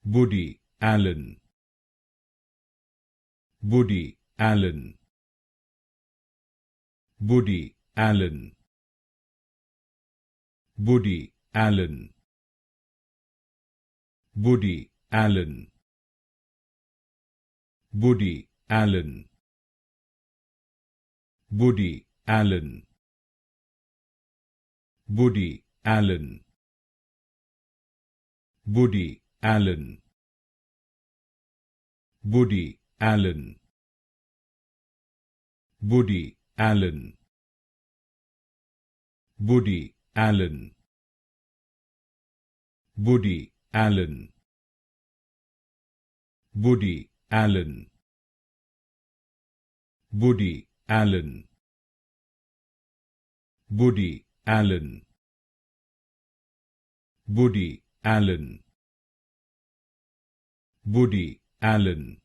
Woody Allen, Woody Allen, Woody Allen, Woody Allen, Woody Allen, Woody Allen, Woody Allen, Woody Allen, Woody Allen, Woody Allen, Woody Allen, Woody Allen, Woody Allen, Woody Allen, Woody Allen, Woody Allen, Woody Allen, Woody Allen,